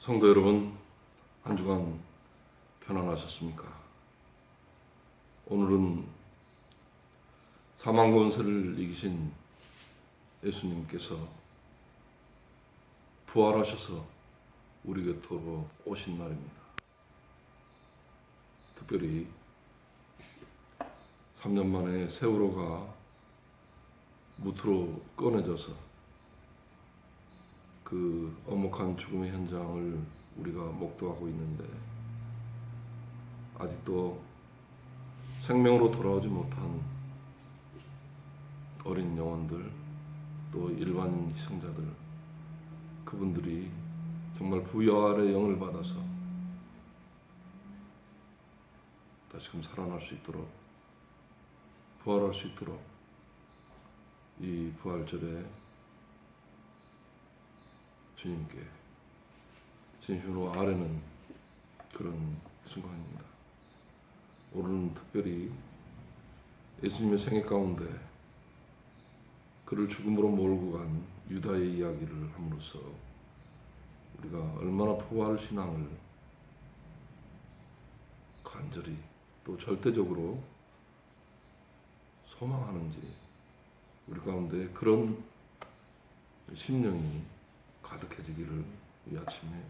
성도 여러분, 한 주간 편안하셨습니까? 오늘은 사망 권세를 이기신 예수님께서 부활하셔서 우리 곁으로 오신 날입니다. 특별히 3년 만에 세월호가 무트로 꺼내져서 그 엄혹한 죽음의 현장을 우리가 목도하고 있는데, 아직도 생명으로 돌아오지 못한 어린 영혼들, 또 일반 희생자들, 그분들이 정말 부활의 영을 받아서 다시금 살아날 수 있도록, 부활할 수 있도록 이 부활절에 주님께 진심으로 아뢰는 그런 순간입니다. 오늘은 특별히 예수님의 생애 가운데 그를 죽음으로 몰고 간 유다의 이야기를 함으로써 우리가 얼마나 부활 신앙을 간절히 또 절대적으로 소망하는지, 우리 가운데 그런 심령이 가득해지기를 이 아침에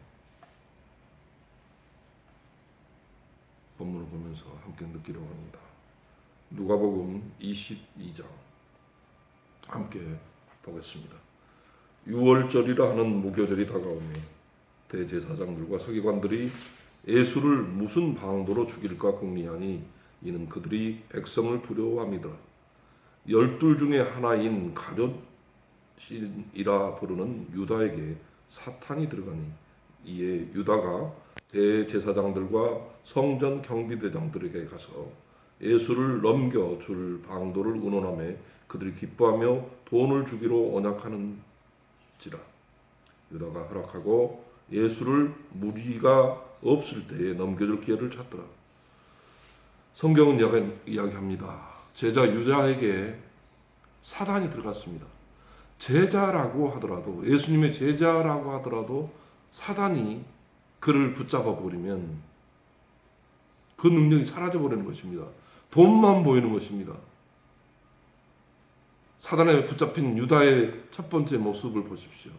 본문을 보면서 함께 느끼려고 합니다. 누가복음 22장 함께 보겠습니다. 6월절이라 하는 무교절이 다가오며 대제사장들과 서기관들이 예수를 무슨 방도로 죽일까 궁리하니 이는 그들이 백성을 두려워함이더라. 12 중에 하나인 가룟신이라 부르는 유다에게 사탄이 들어가니 이에 유다가 대제사장들과 성전 경비대장들에게 가서 예수를 넘겨줄 방도를 의논하며 그들이 기뻐하며 돈을 주기로 언약하는지라. 유다가 허락하고 예수를 무리가 없을 때에 넘겨줄 기회를 찾더라. 성경은 이야기합니다. 제자 유다에게 사단이 들어갔습니다. 제자라고 하더라도, 예수님의 제자라고 하더라도 사단이 그를 붙잡아 버리면 그 능력이 사라져 버리는 것입니다. 돈만 보이는 것입니다. 사단에 붙잡힌 유다의 첫 번째 모습을 보십시오.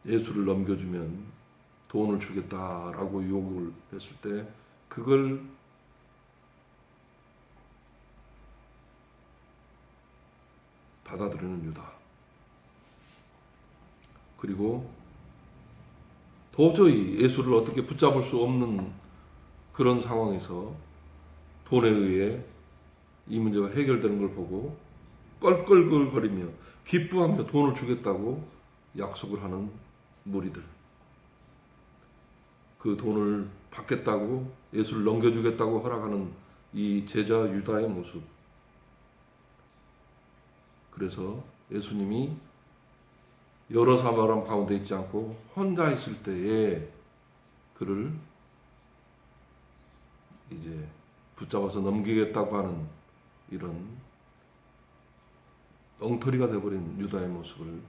예수를 넘겨주면 돈을 주겠다라고 요구를 했을 때 그걸 받아들이는 유다. 그리고 도저히 예수를 어떻게 붙잡을 수 없는 그런 상황에서 돈에 의해 이 문제가 해결되는 걸 보고 껄껄거리며 기뻐하며 돈을 주겠다고 약속을 하는 무리들, 그 돈을 받겠다고, 예수를 넘겨주겠다고 허락하는 이 제자 유다의 모습. 그래서 예수님이 여러 사람 가운데 있지 않고 혼자 있을 때에 그를 이제 붙잡아서 넘기겠다고 하는 이런 엉터리가 되어버린 유다의 모습을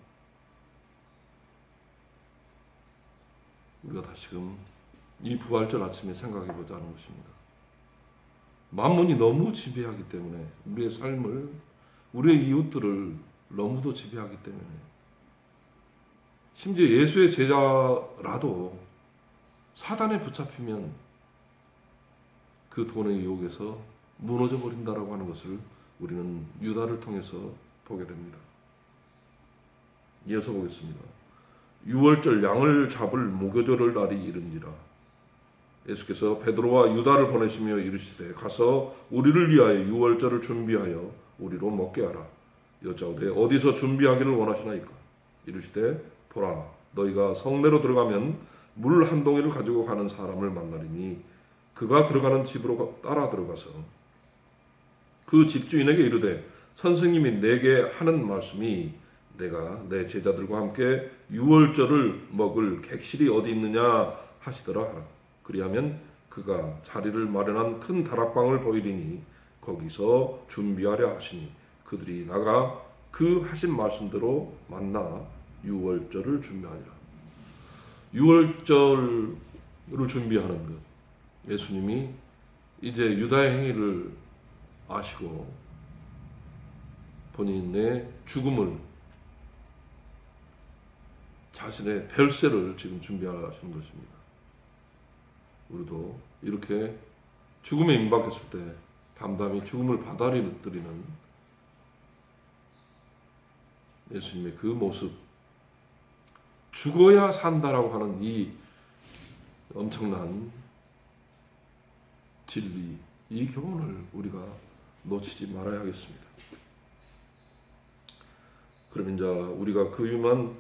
우리가 다시금 이 부활절 아침에 생각해보자 하는 것입니다. 만문이 너무 지배하기 때문에 우리의 삶을, 우리의 이웃들을 너무도 지배하기 때문에, 심지어 예수의 제자라도 사단에 붙잡히면 그 돈의 유혹에서 무너져 버린다라고 하는 것을 우리는 유다를 통해서 보게 됩니다. 이어서 보겠습니다. 6월절 양을 잡을 무교절을 날이 이른지라. 예수께서 베드로와 유다를 보내시며 이르시되 가서 우리를 위하여 6월절을 준비하여 우리로 먹게 하라. 여짜오되 어디서 준비하기를 원하시나이까? 이르시되 보라, 너희가 성내로 들어가면 물 한 동이를 가지고 가는 사람을 만나리니 그가 들어가는 집으로 따라 들어가서 그 집주인에게 이르되 선생님이 내게 하는 말씀이 내가 내 제자들과 함께 6월절을 먹을 객실이 어디 있느냐 하시더라 하라. 그리하면 그가 자리를 마련한 큰 다락방을 보이리니 거기서 준비하려 하시니 그들이 나가 그 하신 말씀대로 만나 유월절을 준비하니라. 유월절을 준비하는 것, 예수님이 이제 유다의 행위를 아시고 본인의 죽음을, 자신의 별세를 지금 준비하시는 것입니다. 우리도 이렇게 죽음에 임박했을 때 담담히 죽음을 받아들이는 예수님의 그 모습, 죽어야 산다라고 하는 이 엄청난 진리, 이 교훈을 우리가 놓치지 말아야 하겠습니다. 그럼 이제 우리가 그 유만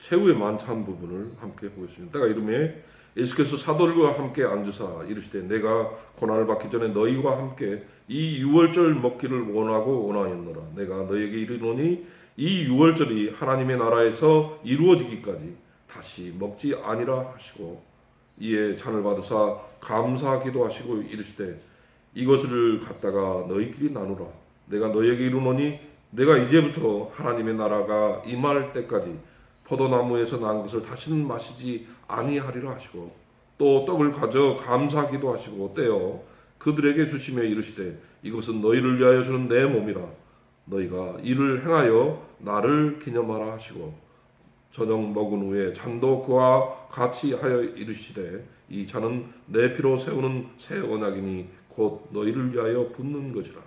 최후의 만찬 부분을 함께 보겠습니다. 때가 이름에 예수께서 사도들과 함께 앉으사 이르시되 내가 고난을 받기 전에 너희와 함께 이 유월절 먹기를 원하고 원하였노라. 내가 너희에게 이르노니 이 유월절이 하나님의 나라에서 이루어지기까지 다시 먹지 아니라 하시고 이에 잔을 받으사 감사하기도 하시고 이르시되 이것을 갖다가 너희끼리 나누라. 내가 너희에게 이르노니 내가 이제부터 하나님의 나라가 임할 때까지 포도나무에서 난 것을 다시는 마시지 아니하리라 하시고 또 떡을 가져 감사하기도 하시고 떼어 그들에게 주시며 이르시되 이것은 너희를 위하여 주는 내 몸이라. 너희가 이를 행하여 나를 기념하라 하시고 저녁 먹은 후에 잔도 그와 같이 하여 이르시되 이 잔은 내 피로 세우는 새 언약이니 곧 너희를 위하여 붓는 것이라.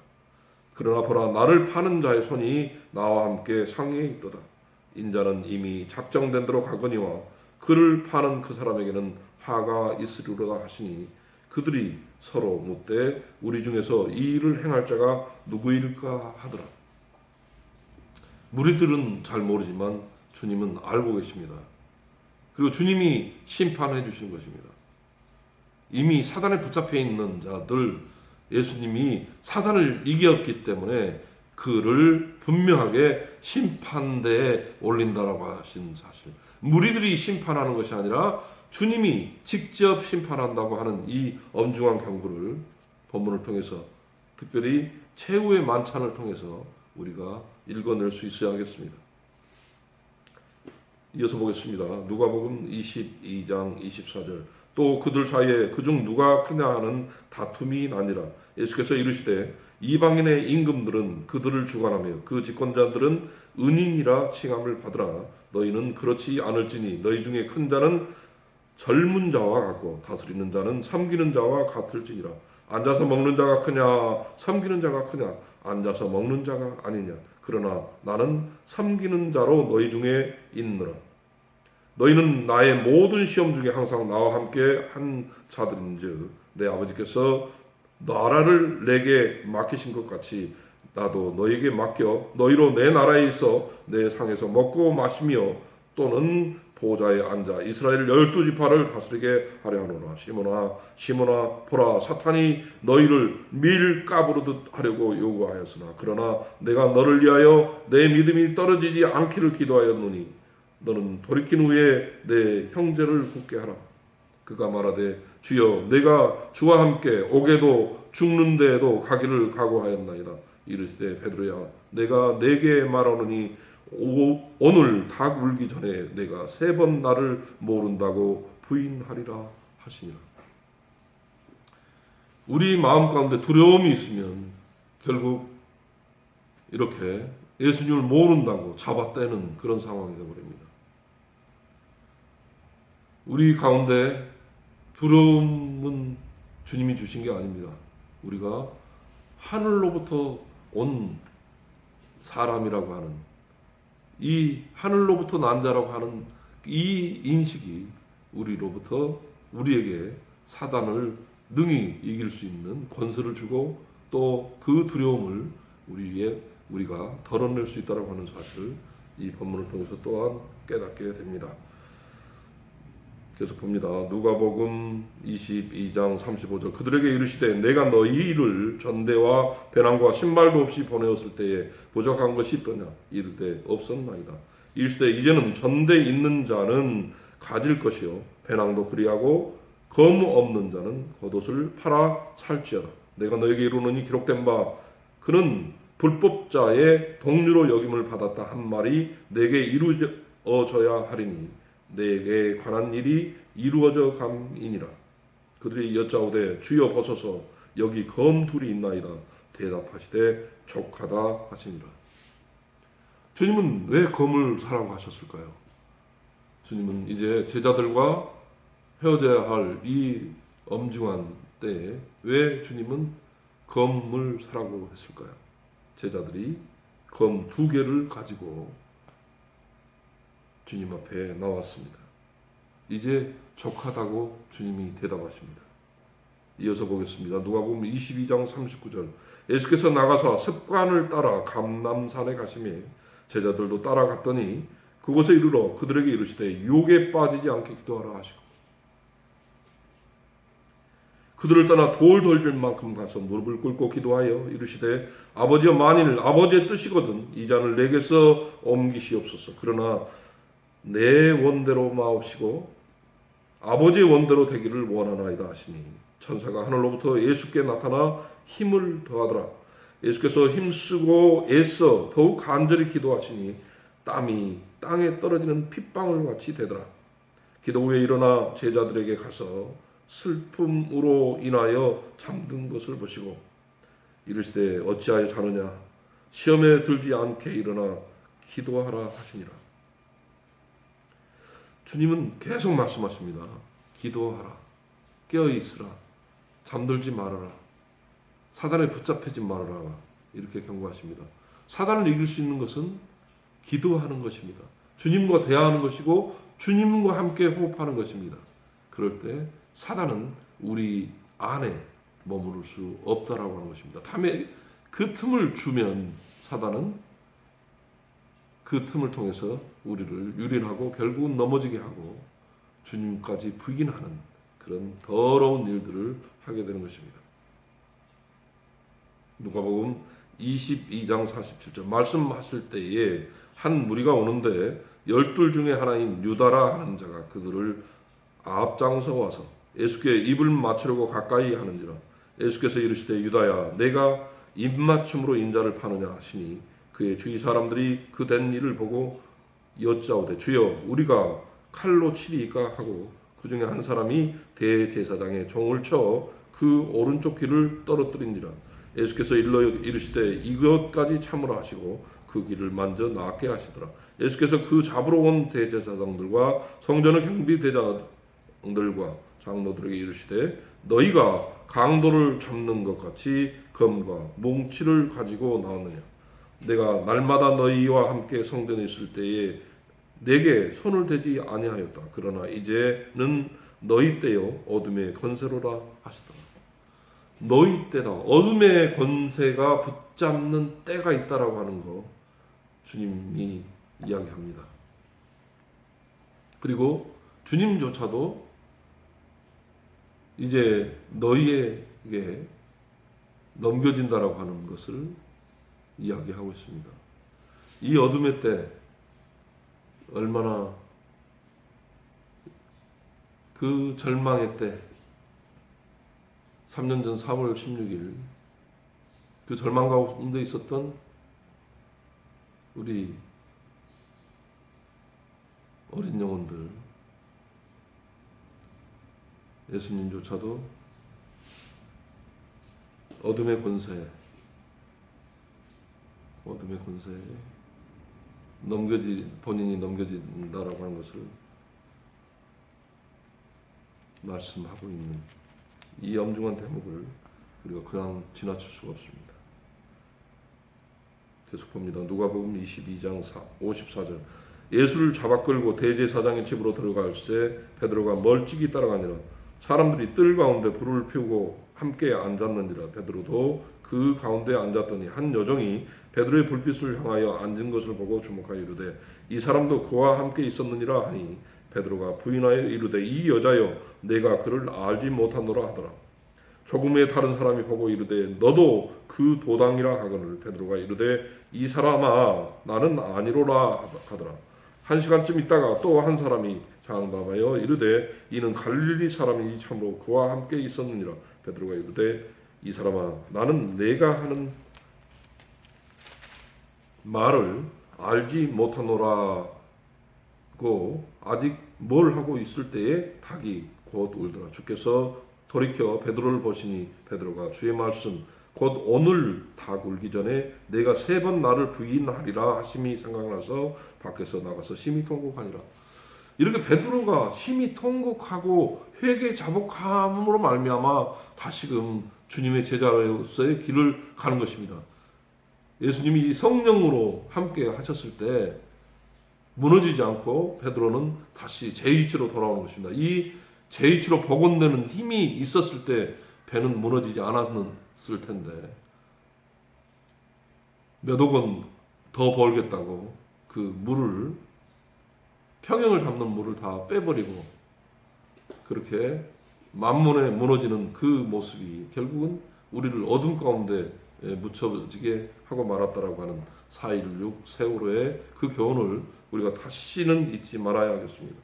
그러나 보라 나를 파는 자의 손이 나와 함께 상에 있도다. 인자는 이미 작정된 대로 가거니와 그를 파는 그 사람에게는 화가 있으리로다 하시니 그들이 서로 묻되 우리 중에서 이 일을 행할 자가 누구일까 하더라. 무리들은 잘 모르지만 주님은 알고 계십니다. 그리고 주님이 심판해 주시는 것입니다. 이미 사단에 붙잡혀 있는 자들, 예수님이 사단을 이겼기 때문에 그를 분명하게 심판대에 올린다라고 하신 사실. 무리들이 심판하는 것이 아니라 주님이 직접 심판한다고 하는 이 엄중한 경고를 본문을 통해서, 특별히 최후의 만찬을 통해서 우리가 읽어낼 수 있어야 하겠습니다. 이어서 보겠습니다. 누가복음 22장 24절. 또 그들 사이에 그중 누가 크냐 하는 다툼이 나니라. 예수께서 이르시되 이방인의 임금들은 그들을 주관하며 그 집권자들은 은인이라 칭함을 받으라. 너희는 그렇지 않을지니 너희 중에 큰 자는 젊은 자와 같고 다스리는 자는 섬기는 자와 같을지니라. 앉아서 먹는 자가 크냐 섬기는 자가 크냐. 앉아서 먹는 자가 아니냐. 그러나 나는 섬기는 자로 너희 중에 있느라. 너희는 나의 모든 시험 중에 항상 나와 함께 한 자들인즉 내 아버지께서 나라를 내게 맡기신 것 같이 나도 너희에게 맡겨 너희로 내 나라에 있어 내 상에서 먹고 마시며 또는 보좌에 앉아 이스라엘 12지파를 다스리게 하려 하노라. 시몬아 보라 사탄이 너희를 밀가부르듯 하려고 요구하였으나 그러나 내가 너를 위하여 내 믿음이 떨어지지 않기를 기도하였노니 너는 돌이킨 후에 내 형제를 굳게 하라. 그가 말하되 주여 내가 주와 함께 오게도 죽는 데에도 가기를 각오하였나이다. 이르시되 베드로야 내가 네게 말하노니 오늘 닭 울기 전에 내가 3번 나를 모른다고 부인하리라 하시니라. 우리 마음 가운데 두려움이 있으면 결국 이렇게 예수님을 모른다고 잡아떼는 그런 상황이 되어버립니다. 우리 가운데 두려움은 주님이 주신 게 아닙니다. 우리가 하늘로부터 온 사람이라고 하는 이 하늘로부터 난 자라고 하는 이 인식이 우리에게 사단을 능히 이길 수 있는 권세를 주고 또 그 두려움을 우리가 덜어낼 수 있다고 하는 사실을 이 본문을 통해서 또한 깨닫게 됩니다. 계속 봅니다. 누가복음 22장 35절. 그들에게 이르시되 내가 너희를 전대와 배낭과 신발도 없이 보내었을 때에 부족한 것이 있더냐. 이르되 없었나이다. 이르시되 이제는 전대 있는 자는 가질 것이요 배낭도 그리하고 검 없는 자는 겉옷을 팔아 살지어다. 내가 너에게 이르노니 기록된 바 그는 불법자의 동류로 여김을 받았다 한 말이 내게 이루어져야 하리니 내게 관한 일이 이루어져 감이니라. 그들이 여짜오되 주여 보소서 여기 검 둘이 있나이다. 대답하시되 족하다 하시니라. 주님은 왜 검을 사라고 하셨을까요? 주님은 이제 제자들과 헤어져야 할 이 엄중한 때에 왜 주님은 검을 사라고 했을까요? 제자들이 검 2개를 가지고 주님 앞에 나왔습니다. 이제 족하다고 주님이 대답하십니다. 이어서 보겠습니다. 누가복음 22장 39절. 예수께서 나가서 습관을 따라 감람산에 가시매 제자들도 따라갔더니 그곳에 이르러 그들에게 이르시되 유혹에 빠지지 않게 기도하라 하시고 그들을 떠나 돌 던질 만큼 가서 무릎을 꿇고 기도하여 이르시되 아버지여 만일 아버지의 뜻이거든 이 잔을 내게서 옮기시옵소서. 그러나 내 원대로 마옵시고 아버지의 원대로 되기를 원하나이다 하시니 천사가 하늘로부터 예수께 나타나 힘을 더하더라. 예수께서 힘쓰고 애써 더욱 간절히 기도하시니 땀이 땅에 떨어지는 핏방울 같이 되더라. 기도 후에 일어나 제자들에게 가서 슬픔으로 인하여 잠든 것을 보시고 이르시되 어찌하여 자느냐 시험에 들지 않게 일어나 기도하라 하시니라. 주님은 계속 말씀하십니다. 기도하라. 깨어있으라. 잠들지 말아라. 사단에 붙잡히지 말아라. 이렇게 경고하십니다. 사단을 이길 수 있는 것은 기도하는 것입니다. 주님과 대화하는 것이고 주님과 함께 호흡하는 것입니다. 그럴 때 사단은 우리 안에 머무를 수 없다라고 하는 것입니다. 다음에 그 틈을 주면 사단은 그 틈을 통해서 우리를 유린하고 결국은 넘어지게 하고 주님까지 부인하는 그런 더러운 일들을 하게 되는 것입니다. 누가복음 22장 47절 말씀하실 때에 한 무리가 오는데 12 중에 하나인 유다라 하는 자가 그들을 앞장서 와서 예수께 입을 맞추려고 가까이 하는지라. 예수께서 이르시되 유다야 내가 입맞춤으로 인자를 파느냐 하시니 그의 주위 사람들이 그 된 일을 보고 여짜오되 주여 우리가 칼로 치리이까 하고 그 중에 한 사람이 대제사장의 종을 쳐 그 오른쪽 귀를 떨어뜨린지라. 예수께서 일러 이르시되 이것까지 참으라 하시고 그 귀를 만져 낫게 하시더라. 예수께서 그 잡으러 온 대제사장들과 성전의 경비대장들과 장로들에게 이르시되 너희가 강도를 잡는 것 같이 검과 몽치를 가지고 나왔느냐. 내가 날마다 너희와 함께 성전에 있을 때에 내게 손을 대지 아니하였다. 그러나 이제는 너희 때요 어둠의 권세로라 하시더라. 너희 때다. 어둠의 권세가 붙잡는 때가 있다라고 하는 거 주님이 이야기합니다. 그리고 주님조차도 이제 너희에게 넘겨진다라고 하는 것을 이야기하고 있습니다. 이 어둠의 때 얼마나 그 절망의 때 3년 전 4월 16일 그 절망 가운데 있었던 우리 어린 영혼들 예수님조차도 어둠의 권세에 본인이 넘겨진다라고 하는 것을 말씀하고 있는 이 엄중한 대목을 우리가 그냥 지나칠 수가 없습니다. 계속 봅니다. 누가복음 22장 54절 예수를 잡아 끌고 대제사장의 집으로 들어갈 때 베드로가 멀찍이 따라가니라. 사람들이 뜰 가운데 불을 피우고 함께 앉았는지라. 베드로도 그 가운데 앉았더니 한 여종이 베드로의 불빛을 향하여 앉은 것을 보고 주목하여 이르되 이 사람도 그와 함께 있었느니라 하니 베드로가 부인하여 이르되 이 여자여 내가 그를 알지 못하노라 하더라. 조금 후에 다른 사람이 보고 이르되 너도 그 도당이라 하거늘 베드로가 이르되 이 사람아 나는 아니로라 하더라. 1시간쯤 있다가 또 한 사람이 장담하여 이르되 이는 갈릴리 사람이니 참으로 그와 함께 있었느니라. 베드로가 이르되 이 사람아 나는 내가 하는 말을 알지 못하노라고 아직 뭘 하고 있을 때에 닭이 곧 울더라. 주께서 돌이켜 베드로를 보시니 베드로가 주의 말씀 곧 오늘 닭 울기 전에 내가 3번 나를 부인하리라 하심이 생각나서 밖에서 나가서 심히 통곡하니라. 이렇게 베드로가 심히 통곡하고 회개 자복함으로 말미암아 다시금 주님의 제자로서의 길을 가는 것입니다. 예수님이 성령으로 함께 하셨을 때 무너지지 않고 베드로는 다시 제2치로 돌아오는 것입니다. 이 제2치로 복원되는 힘이 있었을 때 배는 무너지지 않았을 텐데 몇 억 원 더 벌겠다고 그 물을 평형을 잡는 물을 다 빼버리고 그렇게 만문에 무너지는 그 모습이 결국은 우리를 어둠 가운데 묻혀지게 하고 말았다라고 하는 4.16 세월호의 그 교훈을 우리가 다시는 잊지 말아야 하겠습니다.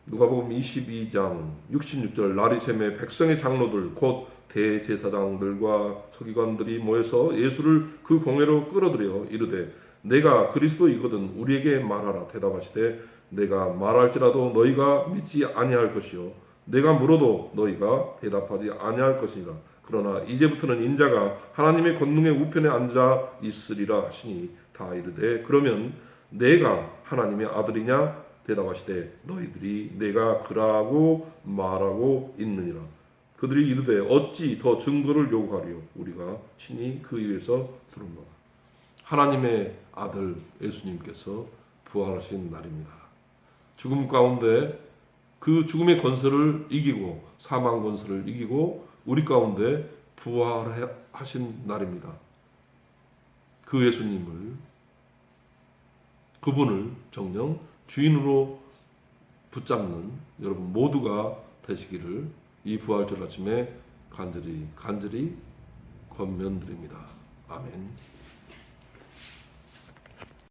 누가복음 22장 66절 라리셈의 백성의 장로들 곧 대제사장들과 서기관들이 모여서 예수를 그 공회로 끌어들여 이르되 내가 그리스도이거든 우리에게 말하라. 대답하시되 내가 말할지라도 너희가 믿지 아니할 것이요 내가 물어도 너희가 대답하지 아니할 것이니라. 그러나 이제부터는 인자가 하나님의 권능의 우편에 앉아 있으리라 하시니 다 이르되 그러면 내가 하나님의 아들이냐 대답하시되 너희들이 내가 그라고 말하고 있느니라. 그들이 이르되 어찌 더 증거를 요구하리요 우리가 친히 그 위에서 들은노라. 하나님의 아들 예수님께서 부활하신 날입니다. 죽음 가운데 그 죽음의 권세를 이기고 사망 권세를 이기고 우리 가운데 부활하신 날입니다. 그 예수님을 그분을 정녕 주인으로 붙잡는 여러분 모두가 되시기를 이 부활절 아침에 간절히 권면드립니다. 아멘.